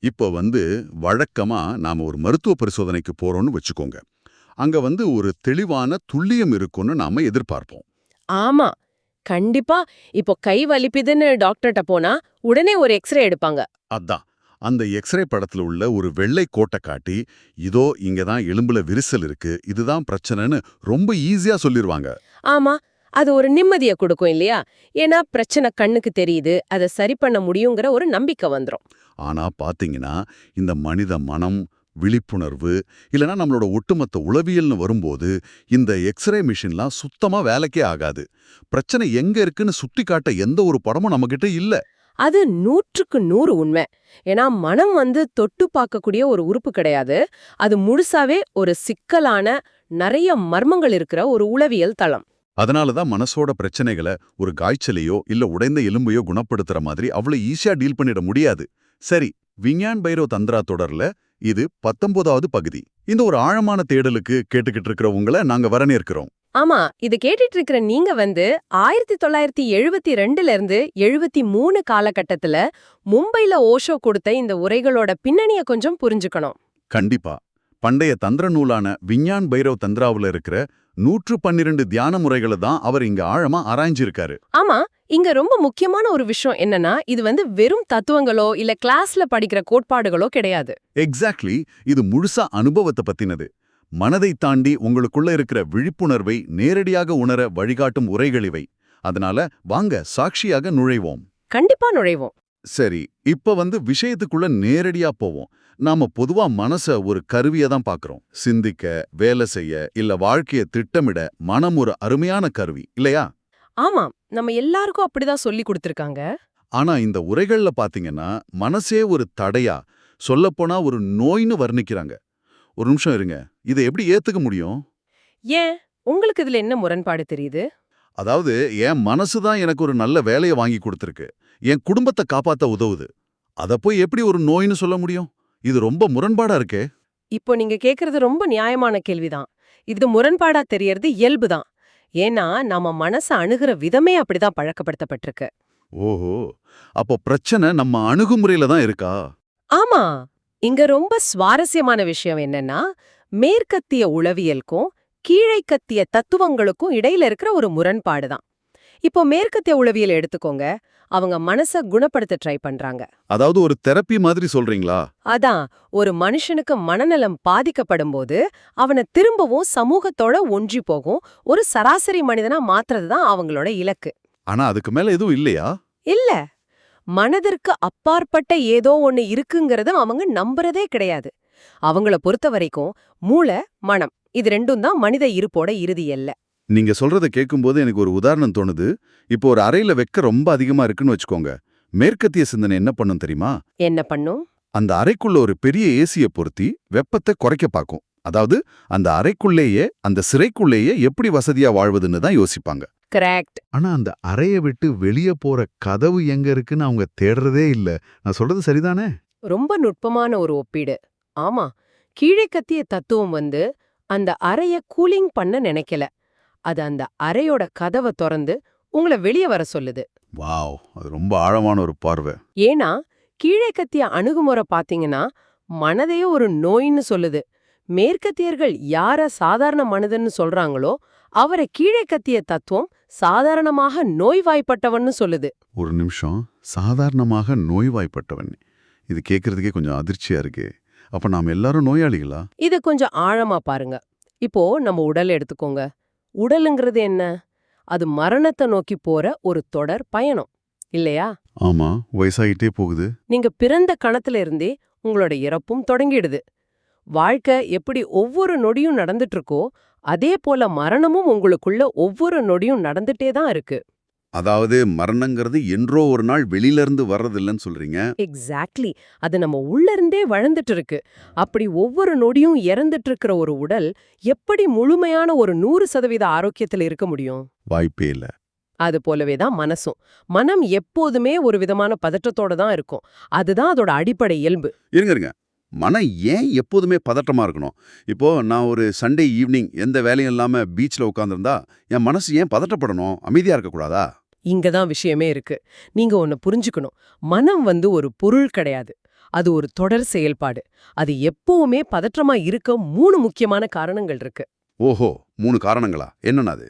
இப்போ வழக்கமா நாம ஒரு மருத்துவ பரிசோதனைக்கு போறோம்னு வச்சுக்கோங்க. அங்க ஒரு தெளிவான துல்லியம் இருக்கும்னு நாம எதிர்பார்ப்போம். ஆமா, கண்டிப்பா. இப்போ கை வலிக்குதுன்னு டாக்டர்ட்ட போனா உடனே ஒரு எக்ஸ்ரே எடுப்பாங்க. அதான். அந்த எக்ஸ்ரே படத்துல உள்ள ஒரு வெள்ளை கோட்டை காட்டி, இதோ இங்க தான் எலும்புல விரிசல் இருக்கு, இதுதான் பிரச்சனைன்னு ரொம்ப ஈஸியா சொல்லிருவாங்க. ஆமா, அது ஒரு நிம்மதிய கொடுக்கும் இல்லையா? ஏன்னா பிரச்சனை கண்ணுக்கு தெரியுது, அத சரி பண்ண முடியுங்கிற ஒரு நம்பிக்கை வந்துரும். ஆனா பாத்தீங்கன்னா, இந்த மனித மனம், விழிப்புணர்வு, இல்லனா நம்மளோட ஒட்டுமொத்த உளவியல்னு வரும்போது, இந்த எக்ஸ்ரே மிஷின்லாம் சுத்தமா வேலைக்கே ஆகாது. பிரச்சனை எங்க இருக்குன்னு சுட்டி காட்ட எந்த ஒரு படமும் நம்மகிட்ட இல்ல. அது 100க்கு 100 உண்மை. ஏன்னா மனம் தொட்டு பார்க்கக்கூடிய ஒரு உறுப்பு கிடையாது. அது முழுசாவே ஒரு சிக்கலான, நெறைய மர்மங்கள் இருக்கிற ஒரு உளவியல் தளம். அதனால தான் மனசோட பிரச்சனைகள ஒரு காய்ச்சலையோ இல்ல உடைந்த எலும்பையோ குணப்படுத்துற மாதிரி அவ்வளவு ஈஸியா டீல் பண்ணிட முடியாது. சரி, விஞ்ஞான் பைரோ தந்திரா தொடர்ல இது 19வது பகுதி. இந்த ஒரு ஆழமான தேடலுக்கு கேட்டுக்கிட்டு இருக்கிறவங்கள நாங்க வரவேற்கிறோம். ஆமா, இது கேட்டுட்டு இருக்கிற நீங்க 1972ல இருந்து 73 காலகட்டத்துல மும்பைல ஓஷோ கொடுத்த இந்த உரைகளோட பின்னணிய கொஞ்சம் புரிஞ்சுக்கணும். கண்டிப்பா. பண்டைய தந்திர நூலான விஞ்ஞான் பைரவ் தந்திராவுல இருக்கிற 112 தியான முறைகளை தான் அவர் இங்க ஆழமா ஆராய்ஞ்சிருக்காரு. ஆமா, இங்க ரொம்ப முக்கியமான ஒரு விஷயம் என்னன்னா, இது வெறும் தத்துவங்களோ இல்ல கிளாஸ்ல படிக்கிற கோட்பாடுகளோ கிடையாது. எக்ஸாக்ட்லி. இது முழுசா அனுபவத்தை பத்தினது. மனதை தாண்டி உங்களுக்குள்ள இருக்கிற விழிப்புணர்வை நேரடியாக உணர வழிகாட்டும் உரைகள் இவை. அதனால வாங்க சாட்சியாக நுழைவோம். கண்டிப்பா நுழைவோம். சரி, இப்ப விஷயத்துக்குள்ள நேரடியா போவோம். நாம பொதுவா மனச ஒரு கருவியா தான் பார்க்கறோம். சிந்திக்க, வேலை செய்ய, இல்ல வாழ்க்கைய திட்டமிட மனம் ஒரு அருமையான கருவி, இல்லையா? ஆமா, நம்ம எல்லாருக்கும் அப்படிதான் சொல்லி கொடுத்திருக்காங்க. ஆனா இந்த உரைகள்ல பாத்தீங்கன்னா, மனசே ஒரு தடையா, சொல்லப்போனா ஒரு நோய்னு வர்ணிக்கிறாங்க. ஒரு நிமிஷம் இருங்க. இதை எப்படி ஏத்துக்க முடியும்? ஏன்? உங்களுக்கு இதுல என்ன முரண்பாடு தெரியுது? அதாவது, என் மனசு தான் எனக்கு ஒரு நல்ல வேலைய வாங்கி கொடுத்திருக்கு. என் குடும்பத்தை காப்பாத்த உதவுது. அத போய் எப்படி ஒரு நோய்னு சொல்ல முடியும்? இது ரொம்ப முரண்பாடா இருக்கே. இப்போ நீங்க கேக்குறது ரொம்ப நியாயமான கேள்விதான். இது முரண்பாடா தெரியறது இயல்புதான். ஏன்னா நம்ம மனச அணுகுற விதமே அப்படிதான் பழக்கப்படுத்தப்பட்டிருக்கு. ஓஹோ! அப்போ பிரச்சனை நம்ம அணுகுமுறையில தான் இருக்கா? ஆமா, இங்க ரொம்ப சுவாரஸ்யமான விஷயம் என்னன்னா, மேற்கத்திய உளவியலுக்கும் கீழைக்கத்திய தத்துவங்களுக்கும் இடையில இருக்கிற ஒரு முரண்பாடு தான். இப்போ மேற்கத்திய உளவியல் எடுத்துக்கோங்க. அவங்க மனச குணப்படுத்த ட்ரை பண்றாங்க. அதாவது ஒரு தெரப்பி மாதிரி சொல்றீங்களா? அதான், ஒரு மனுஷனுக்கு மனநலம் பாதிக்கப்படும்போது அவனை திரும்பவும் சமூகத்தோட ஒன்றி போகும் ஒரு சராசரி மனிதனா மாத்துறது தான் அவங்களோட இலக்கு. ஆனா அதுக்கு மேல எதுவும் இல்லையா? இல்ல, மனதிற்கு அப்பாற்பட்ட ஏதோ ஒண்ணு இருக்குங்கிறது அவங்க நம்புறதே கிடையாது. அவங்கள பொறுத்த வரைக்கும் மூளை, மனம் இது ரெண்டும் தான் மனித இருப்போட இறுதி எல்ல. நீங்க சொல்றத கேட்கும்போது எனக்கு ஒரு உதாரணம் தோணுது. இப்போ ஒரு அறையில வெக்க ரொம்ப அதிகமா இருக்குன்னு வச்சுக்கோங்க. மேற்கத்திய சிந்தனை என்ன பண்ணும் தெரியுமா? என்ன பண்ணும்? அந்த அறைக்குள்ள ஒரு பெரிய ஏசிய பொருத்தி வெப்பத்தை குறைக்க பார்க்கும். அதாவது அந்த அறைக்குள்ளேயே, அந்த சிறைக்குள்ளேயே எப்படி வசதியா வாழ்வதுன்னு தான் யோசிப்பாங்க. கரெக்ட். ஆனா அந்த அறைய விட்டு வெளிய போற கதவு எங்க இருக்குன்னு அவங்க தேடுறதே இல்ல. நான் சொல்றது சரிதானே? ரொம்ப நுட்பமான ஒரு ஒப்பீடு. ஆமா, கீழைக்கத்திய தத்துவம் அந்த அறைய கூலிங் பண்ண நினைக்கல. அது அந்த அறையோட கதவை திறந்து உங்களை வெளியே வர சொல்லுது. வாவ்! அது ரொம்ப ஆழமான ஒரு பார்வை. ஏன்னா கீழைக்கத்திய அணுகுமுறை பாத்தீங்கன்னா மனதையே ஒரு நோயின்னு சொல்லுது. மேற்கத்தியர்கள் யார சாதாரண மனிதன்னு சொல்றாங்களோ அவரை கீழைக்கத்திய தத்துவம் சாதாரணமாக நோய்வாய்ப்பட்டவன்னு சொல்லுது. ஒரு நிமிஷம். சாதாரணமாக நோய்வாய்ப்பட்டவன். இது கேட்கறதுக்கே கொஞ்சம் அதிர்ச்சியா இருக்கு. அப்ப நாம எல்லாரும் நோயாளிகளா? இத கொஞ்சம் ஆழமா பாருங்க. இப்போ நம்ம உடல் எடுத்துக்கோங்க. உடலுங்கிறது என்ன? அது மரணத்தை நோக்கி போற ஒரு தொடர் பயணம் இல்லையா? ஆமா, வயசாயிட்டே போகுது. நீங்க பிறந்த கணத்துல இருந்தே உங்களோட இறப்பும் தொடங்கிடுது. வாழ்க்கை எப்படி ஒவ்வொரு நொடியும் நடந்துட்டு இருக்கோ அதே போல மரணமும் உங்களுக்குள்ள ஒவ்வொரு நொடியும் நடந்துட்டே தான் இருக்கு. அதாவது மரணங்கிறது என்றோ ஒரு நாள் வெளியில இருந்து வர்றதில்லன்னு சொல்றீங்க. எக்ஸாக்ட்லி. அது நம்ம உள்ள இருந்தே வளர்ந்துட்டு இருக்கு. அப்படி ஒவ்வொரு நொடியும் இறந்துட்டு இருக்கிற ஒரு உடல் எப்படி முழுமையான ஒரு 100% ஆரோக்கியத்துல இருக்க முடியும்? வாய்ப்பே இல்ல. அது போலவே தான் மனசும். மனம் எப்போதுமே ஒரு விதமான பதற்றத்தோட தான் இருக்கும். அதுதான் அதோட அடிப்படை இயல்பு. இருங்க. மனம் ஏன் எப்போதுமே பதட்டமா இருக்கணும்? இப்போ நான் ஒரு சண்டே ஈவினிங் எந்த வேலையும் இல்லாம பீச்ல உட்கார்ந்திருந்தா என் மனசு ஏன் பதட்டப்படணும்? அமைதியா இருக்கக்கூடாதா? இங்க தான் விஷயமே இருக்கு. நீங்க ஒன்னு புரிஞ்சுக்கணும். மனம் ஒரு பொருள் கிடையாது. அது ஒரு தொடர் செயல்பாடு. அது எப்பவுமே பதற்றமா இருக்க 3 முக்கியமான காரணங்கள் இருக்கு. ஓஹோ, 3 காரணங்களா? என்னன்னா அது?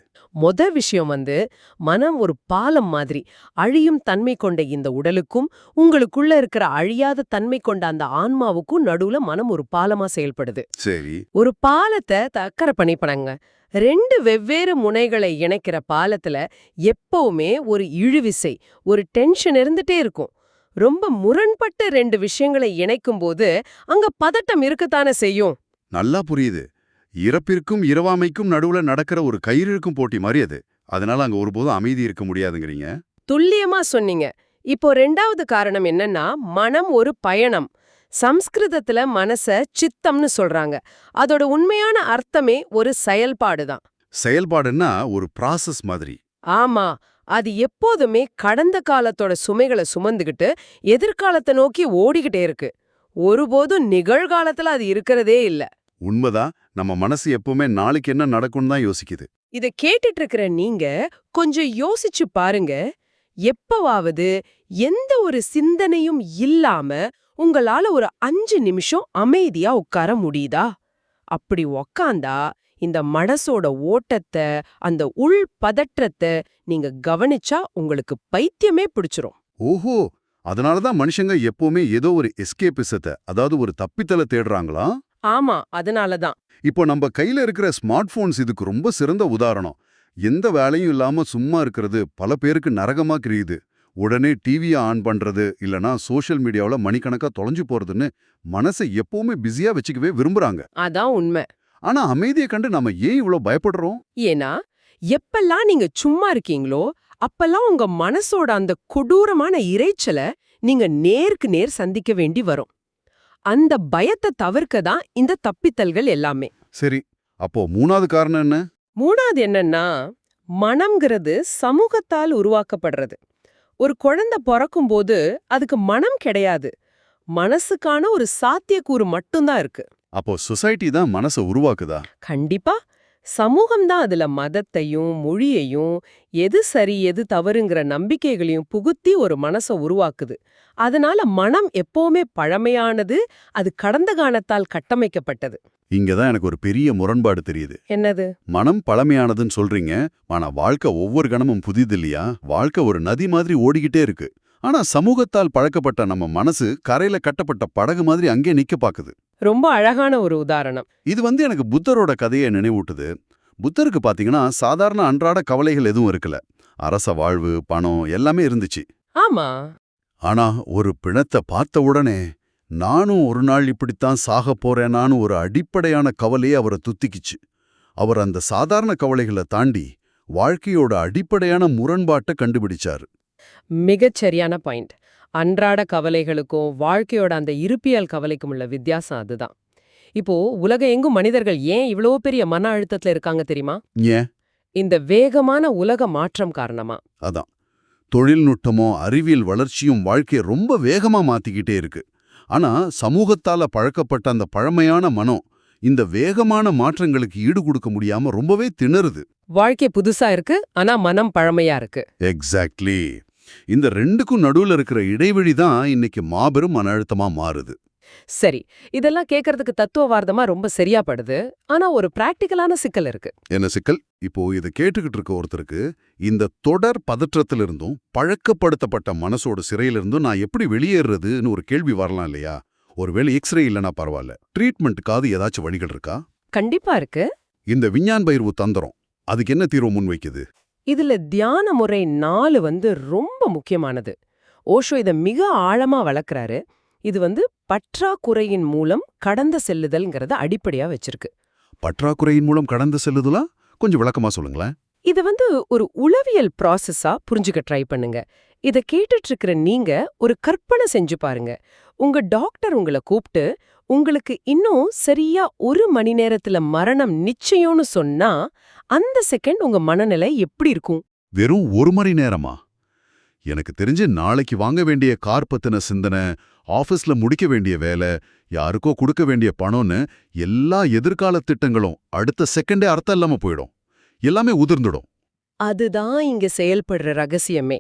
விஷயம் மனம் ஒரு பாலம் மாதிரி. அழியும் தன்மை கொண்ட இந்த உடலுக்கும் உங்களுக்குள்ள இருக்கிற அழியாத தன்மை கொண்ட அந்த ஆன்மாவுக்கும் நடுவுல மனம் ஒரு பாலமா செயல்படுது. சரி. ஒரு பாலத்தை தக்கரை பண்ணிப்பனாங்க. 2 வெவ்வேறு முனைகளை இணைக்கிற பாலத்துல எப்பவுமே ஒரு இழுவிசை, ஒரு டென்ஷன் இருந்துட்டே இருக்கும். ரொம்ப முரண்பட்ட 2 விஷயங்களை இணைக்கும்போது அங்க பதட்டம் இருக்கத்தானே செய்யும். நல்லா புரியுது. இறப்பிற்கும் இரவாமைக்கும் நடுவுல நடக்கிற ஒரு கயிறிழுக்கும் போட்டி மாதிரி அது. அதனால அங்க ஒருபோதும் அமைதி இருக்க முடியாதுங்கிறீங்க. துல்லியமா சொன்னீங்க. இப்போ 2வது காரணம் என்னன்னா, மனம் ஒரு பயணம். சம்ஸ்கிருதத்துல மனச சித்தம்னு சொல்றாங்க. அதோட உண்மையான அர்த்தமே ஒரு செயல்பாடு தான். செயல்பாடுன்னா ஒரு ப்ராசஸ் மாதிரி. ஆமா, அது எப்போதுமே கடந்த காலத்தோட சுமைகளை சுமந்துகிட்டு எதிர்காலத்தை நோக்கி ஓடிக்கிட்டே இருக்கு. ஒருபோதும் நிகழ்காலத்துல அது இருக்கிறதே இல்ல. உண்மைதான். நம்ம மனசு எப்பவுமே நாளைக்கு என்ன நடக்கும்னு தான் யோசிக்குது. இத கேட்டுட்டு இருக்கிற நீங்க கொஞ்சம் யோசிச்சு பாருங்க. எப்பவாவது எந்த ஒரு சிந்தனையும் இல்லாம உங்களால ஒரு 5 நிமிஷம் அமைதியா உட்கார முடியுதா? அப்படி உக்காந்தா இந்த மனசோட ஓட்டத்தை, அந்த உள் பதற்றத்தை நீங்க கவனிச்சா உங்களுக்கு பைத்தியமே பிடிச்சிரும். ஓஹோ, அதனால தான் மனுஷங்க எப்பவுமே ஏதோ ஒரு எஸ்கேபிசத்தை, அதாவது ஒரு தப்பித்தலை தேடுறாங்களா? ஆமா, அதனாலதான். இப்போ நம்ம கையில இருக்கிற ஸ்மார்ட் போன்ஸ் இதுக்கு ரொம்ப சிறந்த உதாரணம். எந்த வேலையும் இல்லாம சும்மா இருக்கிறது பல பேருக்கு நரகமா கிரியுது. உடனே டிவியை ஆன் பண்றது இல்லனா சோஷியல் மீடியாவுல மணிக்கணக்கா தொலைஞ்சு போறதுன்னு மனசை எப்பவுமே பிஸியா வச்சுக்கவே விரும்புறாங்க. அதான் உண்மை. ஆனா அமைதியை கண்டு நம்ம ஏன் இவ்ளோ பயப்படுறோம்? ஏன்னா எப்பெல்லாம் நீங்க சும்மா இருக்கீங்களோ அப்பெல்லாம் உங்க மனசோட அந்த கொடூரமான இரைச்சலை நீங்க நேருக்கு நேர் சந்திக்க வேண்டி வரும். அந்த பயத்தை தவிர்க்க தான் இந்த தப்பித்தல்கள் எல்லாமே. சரி, அப்போ 3வது காரணம் என்ன? 3வது என்னன்னா, மனம்ங்கிறது சமூகத்தால் உருவாக்கப்படுறது. ஒரு குழந்தை பிறக்கும்போது அதுக்கு மனம் கிடையாது. மனசுக்கான ஒரு சாத்தியக்கூறு மட்டும்தான் இருக்கு. அப்போ சொசைட்டி தான் மனசை உருவாக்குதா? கண்டிப்பா. சமூகம் தான் அதுல மதத்தையும் மொழியையும் எது சரி எது தவறுங்கிற நம்பிக்கைகளையும் புகுத்தி ஒரு மனசை உருவாக்குது. அதனால மனம் எப்பவுமே பழமையானது, அது கடந்த காலத்தால் கட்டமைக்கப்பட்டது. இங்கதான் எனக்கு ஒரு பெரிய முரண்பாடு தெரியுது. என்னது? மனம் பழமையானதுன்னு சொல்றீங்க, ஆனா வாழ்க்கை ஒவ்வொரு கணமும் புதிது இல்லையா? வாழ்க்கை ஒரு நதி மாதிரி ஓடிக்கிட்டே இருக்கு. ஆனா சமூகத்தால் பழக்கப்பட்ட நம்ம மனசு கரையில கட்டப்பட்ட படகு மாதிரி அங்கே நிக்க பாக்குது. ரொம்ப அழகான ஒரு உதாரணம். இது எனக்கு புத்தரோட கதையை நினைவூட்டுது. புத்தருக்கு பாத்தீங்கன்னா சாதாரண அன்றாட கவலைகள் எதுவும் இருக்கல. அரச வாழ்வு, பணம் எல்லாமே இருந்துச்சு. ஆமா. ஆனா ஒரு பிணத்தை பார்த்த உடனே நானும் ஒரு நாள் இப்படித்தான் சாகப் போறேனான்னு ஒரு அடிப்படையான கவலையே அவரை துத்திக்கிச்சு. அவர் அந்த சாதாரண கவலைகளை தாண்டி வாழ்க்கையோட அடிப்படையான முரண்பாட்டை கண்டுபிடிச்சாரு. மிகச் சரியான பாயிண்ட். அன்றாட கவலைகளுக்கும் வாழ்க்கையோட அந்த இருப்பியல் கவலைக்கும் உள்ள வித்தியாசம் அதுதான். இப்போ உலக எங்கும் மனிதர்கள் ஏன் இவ்வளோ பெரிய மன அழுத்தத்துல இருக்காங்க தெரியுமா? ஏன்? இந்த வேகமான உலக மாற்றம் காரணமா. அதான், தொழில்நுட்பமோ அறிவியல் வளர்ச்சியும் வாழ்க்கையை ரொம்ப வேகமா மாத்திக்கிட்டே இருக்கு. ஆனா சமூகத்தால பழக்கப்பட்ட அந்த பழமையான மனம் இந்த வேகமான மாற்றங்களுக்கு ஈடு கொடுக்க முடியாம ரொம்பவே திணறுது. வாழ்க்கை புதுசா இருக்கு, ஆனா மனம் பழமையா இருக்கு. எக்ஸாக்ட்லி. இந்த 2க்கும் நடுவுல இருக்கிற இடைவெளி தான் இன்னைக்கு மாபெரும் மன அழுத்தமா மாறுது. சரி, இதெல்லாம் கேட்கறதுக்கு தத்துவவார்த்தமா ரொம்ப சரியா படுது. ஆனா ஒரு பிராக்டிக்கலான சிக்கல் இருக்கு. என்ன சிக்கல்? இப்போ இதை கேட்டுக்கிட்டு இருக்க ஒருத்தருக்கு இந்த தொடர் பதற்றத்திலிருந்தும் பழக்கப்படுத்தப்பட்ட மனசோட சிறையிலிருந்தும் நான் எப்படி வெளியேறதுன்னு ஒரு கேள்வி வரலாம் இல்லையா? ஒருவேளை எக்ஸ்ரே இல்லைனா பரவாயில்ல, ட்ரீட்மெண்ட்டுக்காவது ஏதாச்சும் வழிகள் இருக்கா? கண்டிப்பா இருக்கு. இந்த விஞ்ஞான் பயிர்வு தந்திரம் அதுக்கு என்ன தீர்வு முன்வைக்குது? இதுல தியான முறை 4 ரொம்ப முக்கியமானது. ஓஷோ இத மிக ஆழமா வளர்க்கறாரு. இது பற்றாக்குறையின் மூலம் கடந்த செல்லுதல்ங்கிறத அடிப்படையா வச்சிருக்கு. பற்றாக்குறையின் மூலம் கடந்து செல்லுதலா? கொஞ்சம் விளக்கமா சொல்லுங்களேன். இது ஒரு உளவியல் ப்ராசஸா புரிஞ்சுக்க ட்ரை பண்ணுங்க. இத கேட்டுட்டு இருக்கிற நீங்க ஒரு கற்பனை செஞ்சு பாருங்க. உங்க டாக்டர் உங்களை கூப்பிட்டு உங்களுக்கு இன்னும் சரியா 1 மணி நேரத்துல மரணம் நிச்சயம்னு சொன்னா அந்த செகண்ட் உங்க மனநிலை எப்படி இருக்கும்? வெறும் 1 மணி நேரமா? எனக்கு தெரிஞ்சு நாளைக்கு வாங்க வேண்டிய கார் பத்தின சிந்தனை, ஆபீஸ்ல முடிக்க வேண்டிய வேலை, யாருக்கோ கொடுக்க வேண்டிய பணம்னு எல்லா எதிர்கால திட்டங்களும் அடுத்த செகண்டே அர்த்தம் இல்லாம போயிடும். எல்லாமே உதிர்ந்துடும். அதுதான் இங்க செயல்படுற ரகசியமே.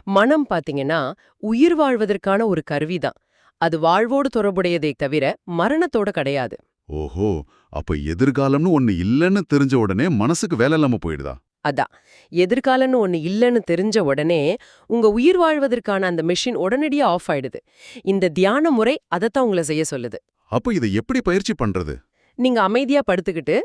மனம் பாத்தீங்கன்னா உயிர் வாழ்வதற்கான ஒரு கருவிதான். அது வாழ்வோடு தொடர்புடையதே தவிர மரணத்தோட கிடையாது. ஓஹோ, அப்ப எதிர்காலம்னு ஒண்ணு இல்லைன்னு தெரிஞ்ச உடனே மனசுக்கு வேலை இல்லாம போயிடுதா? அதான், எதிர்காலம்னு ஒண்ணு இல்லைன்னு தெரிஞ்ச உடனே உங்க உயிர் வாழ்வதற்கான அந்த மெஷின் உடனடியா ஆஃப் ஆயிடுது. இந்த தியான முறை அதைத்தான் உங்களை செய்ய சொல்லுது. அப்ப இதை எப்படி பயிற்சி பண்றது? நீங்க அமைதியா படுத்துக்கிட்டு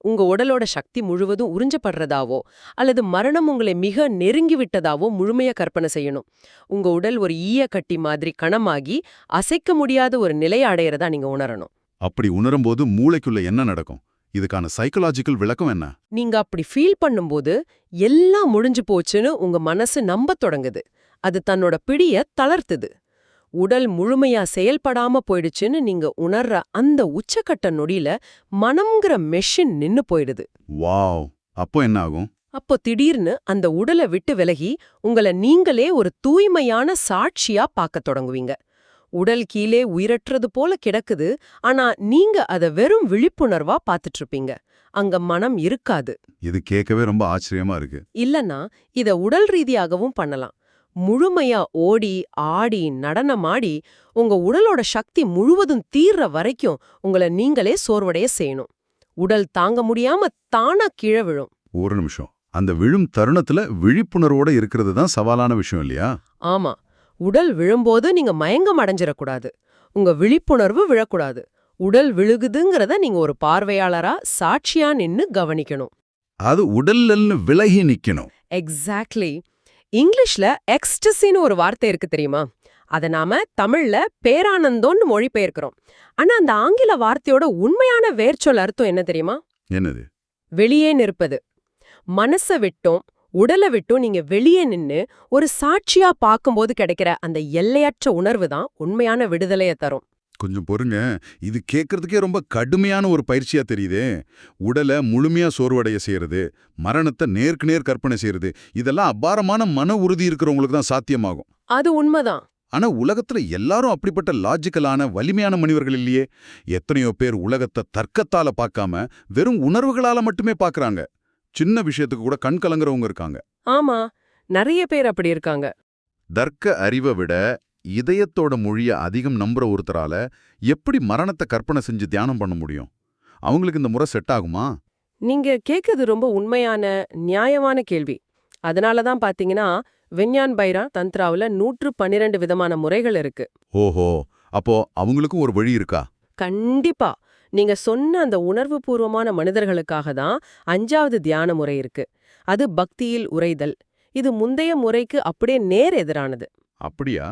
உங்க உடலோட சக்தி முழுவதும் உறிஞ்சப்படுறதாவோ அல்லது மரணம் உங்களை மிக நெருங்கி விட்டதாவோ முழுமையா கற்பனை செய்யணும். உங்க உடல் ஒரு ஈய கட்டி மாதிரி கணமாகி அசைக்க முடியாத ஒரு நிலையை அடையறதா நீங்க உணரணும். அப்படி உணரும்போது மூளைக்குள்ள என்ன நடக்கும்? இதுக்கான சைக்கலாஜிக்கல் விளக்கம் என்ன? நீங்க அப்படி ஃபீல் பண்ணும்போது எல்லாம் முடிஞ்சு போச்சுன்னு உங்க மனசு நம்பத் தொடங்குது. அது தன்னோட பிடிய தளர்த்துது. உடல் முழுமையா செயல்படாம போயிடுச்சுன்னு நீங்க உணர்ற அந்த உச்சக்கட்ட நொடியில மனம்ங்கிற மெஷின் நின்னு போயிடுது. வாவ், அப்போ என்ன ஆகும்? அப்போ திடீர்னு அந்த உடலை விட்டு விலகி உங்களை நீங்களே ஒரு தூய்மையான சாட்சியா பார்க்கத் தொடங்குவீங்க. உடல் கீழே உயிரற்றது போல கிடக்குது, ஆனா நீங்க அத வெறும் விழிப்புணர்வா பார்த்துட்டு இருப்பீங்க. அங்க மனம் இருக்காது. இது கேட்கவே ரொம்ப ஆச்சரியமா இருக்கு. இல்லனா இத உடல் ரீதியாகவும் பண்ணலாம். முழுமையா ஓடி ஆடி நடனமாடி உங்க உடலோட சக்தி முழுவதும் தீர்ற வரைக்கும் உங்களை நீங்களே சோர்வடைய செய்யணும். உடல் தாங்க முடியாம தானா கீழே விழும். ஒரு நிமிஷம், அந்த விழும் தருணத்துல விழிப்புணர்வோட இருக்கிறது தான் சவாலான விஷயம் இல்லையா? ஆமா, உடல் விழும்போது நீங்க மயங்கம் அடைஞ்சிடக்கூடாது. உங்க விழிப்புணர்வு விழக்கூடாது. உடல் விழுகுதுங்கிறத நீங்க ஒரு பார்வையாளரா சாட்சியா நின்னு கவனிக்கணும். அது உடல்ல விலகி நிக்கணும். எக்ஸாக்ட்லி. இங்கிலீஷ்ல எக்ஸ்டசின்னு ஒரு வார்த்தை இருக்கு தெரியுமா? அத நாம தமிழ்ல பேரானந்தோன்னு மொழிபெயர்க்கிறோம். ஆனா அந்த ஆங்கில வார்த்தையோட உண்மையான வேர்ச்சொல் அர்த்தம் என்ன தெரியுமா? என்னது? வெளியே நிற்பது. மனச விட்டும் உடலை விட்டும் நீங்க வெளியே நின்னு ஒரு சாட்சியா பார்க்கும்போது கிடைக்கிற அந்த எல்லையற்ற உணர்வு தான் உண்மையான விடுதலைய தரும். கொஞ்சம் பொறுங்க, இது கேட்கறதுக்கே ரொம்ப கடுமையான ஒரு பயிற்சியா தெரியுதே. உடலை முழுமையா சோர்வடைய செய்யறது, மரணத்தை நேருக்கு நேர் கற்பனை செய்யறது, இதெல்லாம் அபாரமான மன உறுதி இருக்கிறவங்களுக்கு தான் சாத்தியமாகும். அது உண்மைதான். ஆனா உலகத்துல எல்லாரும் அப்படிப்பட்ட லாஜிக்கலான வலிமையான மனிதர்கள் இல்லையே. எத்தனையோ பேர் உலகத்தை தர்க்கத்தால பார்க்காம வெறும் உணர்வுகளால மட்டுமே பார்க்கறாங்க. சின்ன விஷயத்துக்கு கூட கண் கலங்குறவங்க இருக்காங்க. ஆமா, நிறைய பேர் அப்படி இருக்காங்க. தர்க்க அறிவை விட இதயத்தோட மொழிய அதிகம் நம்புற ஒருத்தரால எப்படி மரணத்தை கற்பனை செஞ்சு தியானம் பண்ண முடியும்? அவங்களுக்கு இந்த முறை செட் ஆகுமா? நீங்க கேட்கறது ரொம்ப உண்மையான நியாயமான கேள்வி. அதனாலதான் பாத்தீங்கன்னா விஞ்ஞான் பைரா தந்த்ராவுல 112 விதமான முறைகள் இருக்கு. ஓஹோ, அப்போ அவங்களுக்கும் ஒரு வழி இருக்கா? கண்டிப்பா. நீங்க சொன்ன அந்த உணர்வு பூர்வமான மனிதர்களுக்காக தான் 5வது தியான முறை இருக்கு. அது பக்தியில் உறைதல். இது முந்தைய முறைக்கு அப்படியே நேர் எதிரானது. அப்படியா?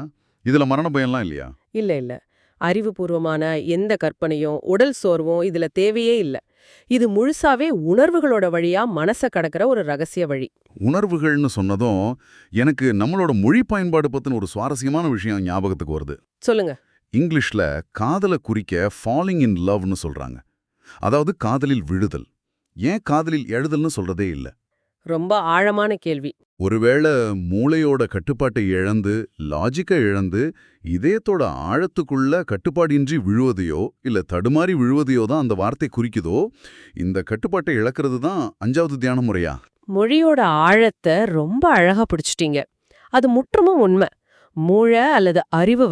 இதுல மரண பயம்லாம் இல்லையா? இல்ல. அறிவுபூர்வமான எந்த கற்பனையும் உடல் சோர்வும் இதுல தேவையே இல்ல. இது முழுசாவே உணர்வுகளோட வழியா மனச கடக்கிற ஒரு ரகசிய வழி. உணர்வுகள்னு சொன்னதும் எனக்கு நம்மளோட மொழி பயன்பாடு பத்தின ஒரு சுவாரஸ்யமான விஷயம் ஞாபகத்துக்கு வருது. சொல்லுங்க. இங்கிலீஷ்ல காதலை குறிக்க ஃபாலிங் இன் லவ்னு சொல்றாங்க. அதாவது காதலில் விழுதல். ஏன் காதலில் எழுதல்னு சொல்றதே இல்ல? ரொம்ப ஆழமான கேள்வி. ஒருவேளை மூளையோட கட்டுப்பாட்டை இழந்து, லாஜிக்கை இழந்து, இதயத்தோட ஆழத்துக்குள்ள கட்டுப்பாடின்றி விழுவதையோ இல்ல தடுமாறி விழுவதையோ தான் அந்த வார்த்தை குறிக்குதோ? இந்த கட்டுப்பாட்டை இழக்கிறது தான் 5வது தியான முறையா? மொழியோட ஆழத்தை ரொம்ப அழகா பிடிச்சிட்டீங்க. அது முற்றமும் உண்மை. மூளை அல்லது அறிவு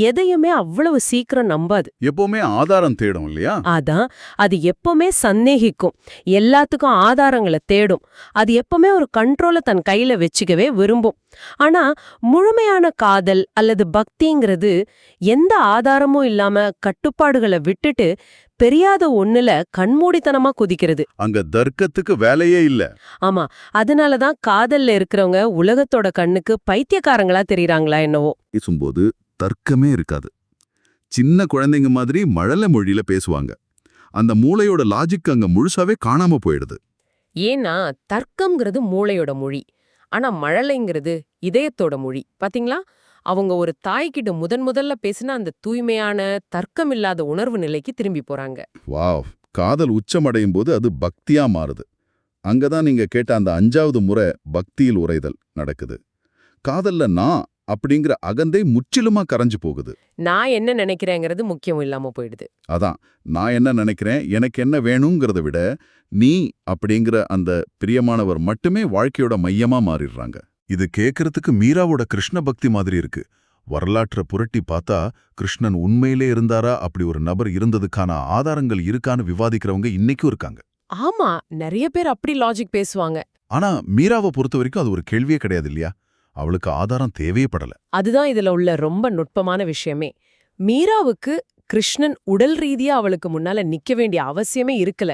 எதையுமே அவ்வளவு சீக்கிரம் நம்பாது. எப்பவுமே ஆதாரம் தேடும் இல்லையா? அதான், அது எப்பவுமே சந்தேகிக்கும். எல்லாத்துக்கும் ஆதாரங்களை தேடும். அது எப்பவுமே ஒரு கண்ட்ரோலை தன் கையில வச்சுக்கவே விரும்பும். ஆனா முழுமையான காதல் அல்லது பக்திங்கிறது எந்த ஆதாரமும் இல்லாம கட்டுப்பாடுகளை விட்டுட்டு பெரியாத ஒண்ணுல கண்மூடித்தனமா குதிக்கிறது. அங்க தர்க்கத்துக்கு வேலையே இல்ல. ஆமா, அதனாலதான் காதல்ல இருக்கிறவங்க உலகத்தோட கண்ணுக்கு பைத்தியக்காரங்களா தெரியறாங்களா என்னவோ. பேசும்போது தர்க்கமே இருக்காது. சின்ன குழந்தைங்க மாதிரி மழலை மொழியில பேசுவாங்க. அந்த மூளையோட லாஜிக் அங்க முழுசாவே காணாம போயிடுது. ஏன்னா தர்க்கம்ங்கிறது மூளையோட மொழி. ஆனா மழலைங்கிறது இதயத்தோட மொழி. பாத்தீங்களா? அவங்க ஒரு தாய்கிட்ட முதல்ல பேசின அந்த தூய்மையான தர்க்கமில்லாத உணர்வு நிலைக்கு திரும்பி போறாங்க. வாவ், காதல் உச்சமடையும் போது அது பக்தியா மாறுது. அங்கதான் நீங்க கேட்ட அந்த 5வது முறை பக்தியில் உறைதல் நடக்குது. காதல்ல நான் அப்படிங்கிற அகந்தை முற்றிலுமா கரைஞ்சு போகுது. நான் என்ன நினைக்கிறேங்கிறது முக்கியம் இல்லாம போயிடுது. அதான், நான் என்ன நினைக்கிறேன், எனக்கு என்ன வேணுங்கிறத விட நீ அப்படிங்கிற அந்த பிரியமானவர் மட்டுமே வாழ்க்கையோட மையமா மாறிடுறாங்க. இது கேட்கறதுக்கு மீராவோட கிருஷ்ண பக்தி மாதிரி இருக்கு. வரலாற்றை புரட்டி பார்த்தா கிருஷ்ணன் உண்மையிலே இருந்தாரா, அப்படி ஒரு நபர் இருந்ததுக்கான ஆதாரங்கள் இருக்கான்னு விவாதிக்கிறவங்க இன்னைக்கும் இருக்காங்க. ஆமா, நிறைய பேர் அப்படி லாஜிக் பேசுவாங்க. ஆனா மீராவை பொறுத்த வரைக்கும் அது ஒரு கேள்வியே கிடையாது இல்லையா? அவளுக்கு ஆதாரம் தேவையே படல. அதுதான் இதுல உள்ள ரொம்ப நுட்பமான விஷயமே. மீராவுக்கு கிருஷ்ணன் உடல் ரீதியா அவளுக்கு முன்னால நிக்க வேண்டிய அவசியமே இருக்கல.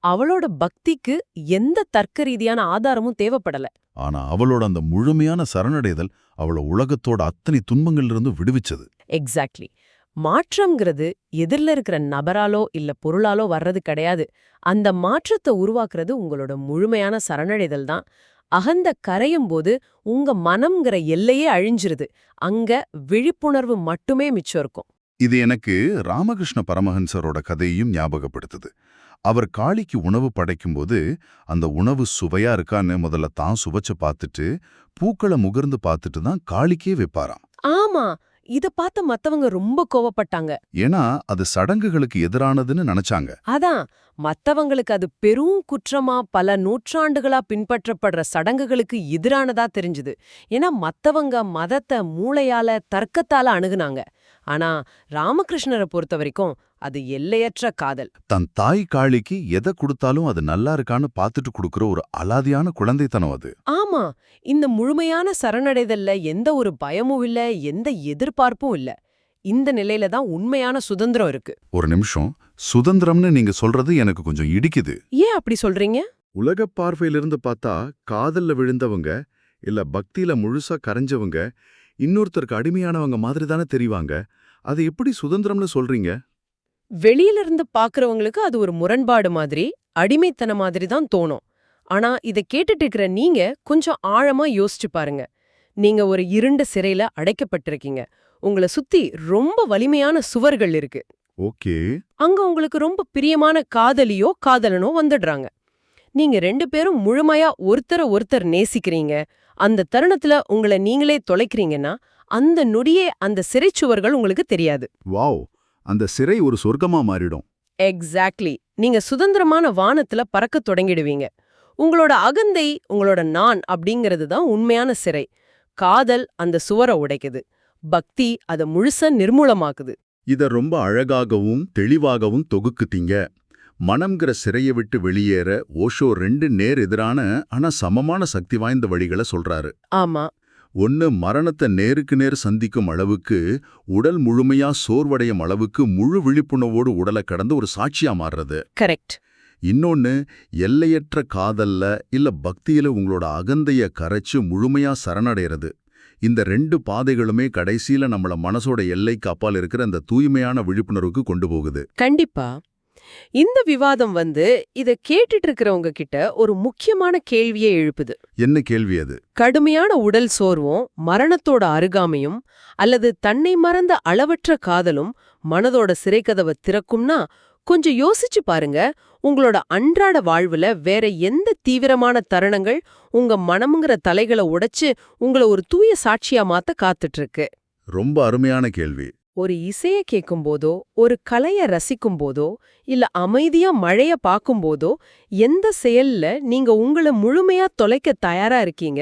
அவளோட பக்திக்கு எந்த தர்க்க ரீதியான ஆதாரமும் தேவைப்படல. ஆனா அவளோட அந்த முழுமையான சரணடைதல் அவள உலகத்தோட அத்தனை துன்பங்கள்ல விடுவிச்சது. எக்ஸாக்ட்லி. மாற்றம்ங்கிறது எதிரில இருக்கிற நபராலோ இல்ல பொருளாலோ வர்றது கிடையாது. அந்த மாற்றத்தை உருவாக்குறது உங்களோட முழுமையான சரணடைதல் தான். அகந்த கரையும் போது உங்க மனம்ங்கிற எல்லையே அழிஞ்சிருது. அங்க விழிப்புணர்வு மட்டுமே மிச்சம் இருக்கும். இது எனக்கு ராமகிருஷ்ண பரமஹன்சரோட கதையையும் ஞாபகப்படுத்துது. அவர் காளிக்கு உணவு படைக்கும்போது அந்த உணவு சுவையா இருக்கான்னு முதல்ல தான் சுவைச்சு பார்த்துட்டு பூக்களை முகர்ந்து பார்த்துட்டு தான் காளிக்கே வைப்பாராம். ஆமா, இத பார்த்து மத்தவங்க ரொம்ப கோவப்பட்டாங்க. ஏன்னா அது சடங்குகளுக்கு எதிரானதுன்னு நினைச்சாங்க. அதான், மத்தவங்களுக்கு அது பெரும் குற்றமா பல நூற்றாண்டுகளா பின்பற்றப்படுற சடங்குகளுக்கு எதிரானதா தெரிஞ்சுது. ஏன்னா மத்தவங்க மதத்தை மூளையால தர்க்கத்தால அணுகுனாங்க. ஆனா ராமகிருஷ்ணரை பொறுத்த வரைக்கும் அது எல்லையற்ற காதல். தன் தாய் காளிக்கு எதை கொடுத்தாலும் அது நல்லா இருக்கான்னு பார்த்துட்டு கொடுக்குற ஒரு அலாதியான குழந்தைத்தனம் அது. ஆமா, இந்த முழுமையான சரணடைதல்ல எந்த ஒரு பயமும் இல்ல, எந்த எதிர்பார்ப்பும் இல்ல. இந்த நிலையில தான் உண்மையான சுதந்திரம் இருக்கு. ஒரு நிமிஷம், சுதந்திரம்னு நீங்க சொல்றது எனக்கு கொஞ்சம் இடிக்குது. ஏன் அப்படி சொல்றீங்க? உலக பார்வையிலிருந்து பார்த்தா காதல்ல விழுந்தவங்க இல்ல பக்தியில முழுசா கரைஞ்சவங்க இன்னொருத்தருக்கு அடிமையானவங்க மாதிரி தானே தெரிவாங்க. அது எப்படி சுதந்திரம்னு சொல்றீங்க? வெளியில இருந்து பாக்குறவங்களுக்கு அது ஒரு முரண்பாடு மாதிரி, அடிமைத்தன மாதிரி தான் தோணும். ஆனா இத கேட்டுட்டு இருக்கிற நீங்க கொஞ்சம் ஆழமா யோசிச்சு பாருங்க. நீங்க ஒரு இருண்ட சிறையில அடைக்கப்பட்டிருக்கீங்க. உங்களை சுத்தி ரொம்ப வலிமையான சுவர்கள் இருக்கு. ஓகே. அங்க உங்களுக்கு ரொம்ப பிரியமான காதலியோ காதலனோ வந்துடுறாங்க. நீங்க 2 பேரும் முழுமையா ஒருத்தர் நேசிக்கிறீங்க. அந்த தருணத்துல உங்களை நீங்களே தொலைக்கிறீங்கன்னா அந்த நொடியே அந்த சிறைச்சுவர்கள் உங்களுக்கு தெரியாது. வாவ், அந்த சிறை ஒரு சொர்க்கமா மாறிடும். எக்ஸாக்ட்லி. நீங்க சுதந்திரமான வானத்துல பறக்கத் தொடங்கிடுவீங்க. உங்களோட அகந்தை, உங்களோட நான் அப்படிங்கிறது தான் உண்மையான சிறை. காதல் அந்த சுவரை உடைக்குது. பக்தி அதை முழுசா நிர்மூலமாக்குது. இத ரொம்ப அழகாகவும் தெளிவாகவும் தொகுக்குத்தீங்க. மனம்ங்கிற சிறையை விட்டு வெளியேற ஓஷோ 2 நேர் எதிரான ஆனா சமமான சக்தி வாய்ந்த வழிகளை சொல்றாரு. ஆமா, ஒன்னு மரணத்தை நேருக்கு நேர் சந்திக்கும் அளவுக்கு, உடல் முழுமையா சோர்வடையும் அளவுக்கு முழு விழிப்புணர்வோடு உடலை கடந்து ஒரு சாட்சியா மாறுறது. கரெக்ட். இன்னொன்னு எல்லையற்ற காதல்ல இல்ல பக்தியில உங்களோட அகந்தைய கரைச்சு முழுமையா சரணடைறது. இந்த 2 பாதைகளுமே கடைசியில நம்மள மனசோட எல்லைக்கு அப்பால் இருக்கிற அந்த தூய்மையான விழிப்புணர்வுக்கு கொண்டு போகுது. கண்டிப்பா. இந்த விவாதம் இத கேட்டுட்டு இருக்கிறவங்க கிட்ட ஒரு முக்கியமான கேள்வியை எழுப்புது. என்ன கேள்வி அது? கடுமையான உடல் சோர்வும் மரணத்தோட அருகாமையும் அல்லது தன்னை மறந்த அளவற்ற காதலும் மனதோட சிறைக்கதவை திறக்கும்னா கொஞ்சம் யோசிச்சு பாருங்க. உங்களோட அன்றாட வாழ்வுல வேற எந்த தீவிரமான தருணங்கள் உங்க மனம்ங்கிற தலைகளை உடைச்சு உங்களை ஒரு தூய சாட்சியா மாத்த காத்துட்டு இருக்கு? ரொம்ப அருமையான கேள்வி. ஒரு இசைய கேட்கும்போதோ, ஒரு கலைய ரசிக்கும்போதோ, இல்ல அமைதியா மழைய பார்க்கும்போதோ, எந்த செயல்ல நீங்க உங்கள முழுமையா தொலைக்க தயாரா இருக்கீங்க?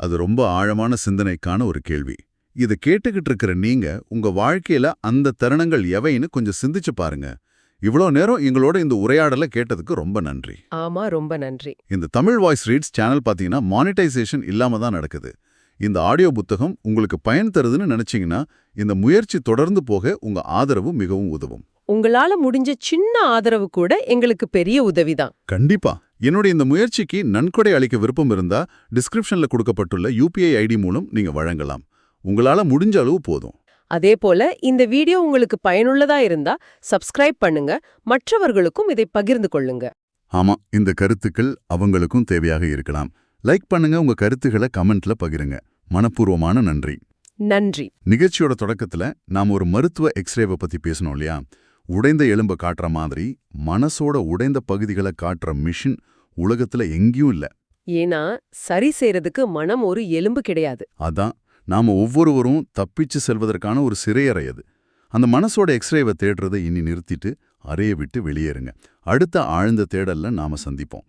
அது ரொம்ப ஆழமான சிந்தனைக்கான ஒரு கேள்வி. இத கேட்டுக்கிட்டு இருக்கிற நீங்க உங்க வாழ்க்கையில அந்த தருணங்கள் எவைன்னு கொஞ்சம் சிந்திச்சு பாருங்க. இவ்வளோ நேரம் எங்களோட இந்த உரையாடலை கேட்டதுக்கு ரொம்ப நன்றி. ஆமா, ரொம்ப நன்றி. இந்த தமிழ் வாய்ஸ் ரீட்ஸ் சேனல் பார்த்தீங்கன்னா மானிட்டைசேஷன் இல்லாம தான் நடக்குது. இந்த ஆடியோ புத்தகம் உங்களுக்கு பயன் தருதுன்னு நினைச்சீங்கன்னா இந்த முயற்சி தொடர்ந்து போக உங்க ஆதரவு மிகவும் உதவும். உங்களால முடிஞ்ச சின்ன ஆதரவு கூட எங்களுக்கு பெரிய உதவிதான். கண்டிப்பா. என்னுடைய இந்த முயற்சிக்கு நன்கொடை அளிக்க விருப்பம் இருந்தா டிஸ்கிரிப்ஷன்ல கொடுக்கப்பட்டுள்ள UPI ID மூலம் நீங்க வழங்கலாம். உங்களால முடிஞ்ச அளவு போதும். அதே போல இந்த வீடியோ உங்களுக்கு பயனுள்ளதா இருந்தா சப்ஸ்கிரைப் பண்ணுங்க, மற்றவர்களுக்கும் இதை பகிர்ந்து கொள்ளுங்க. ஆமா, இந்த கருத்துக்கள் அவங்களுக்கும் தேவையாக இருக்கலாம். லைக் பண்ணுங்க, உங்க கருத்துக்களை கமெண்ட்ல பகிருங்க. மனப்பூர்வமான நன்றி. நன்றி. நிகழ்ச்சியோட தொடக்கத்துல நாம் ஒரு மருத்துவ எக்ஸ்ரேவை பத்தி பேசணும் இல்லையா? உடைந்த எலும்பை காட்டுற மாதிரி மனசோட உடைந்த பகுதிகளை காட்டுற மிஷின் உலகத்துல எங்கேயும் இல்ல. ஏன்னா சரி செய்யறதுக்கு மனம் ஒரு எலும்பு கிடையாது. அதான் நாம ஒவ்வொருவரும் தப்பிச்சு செல்வதற்கான ஒரு சிறையறை அது. அந்த மனசோட எக்ஸ்ரேவை தேடுறதை இனி நிறுத்திட்டு அறையை விட்டு வெளியேறுங்க. அடுத்த ஆழ்ந்த தேடல்ல நாம சந்திப்போம்.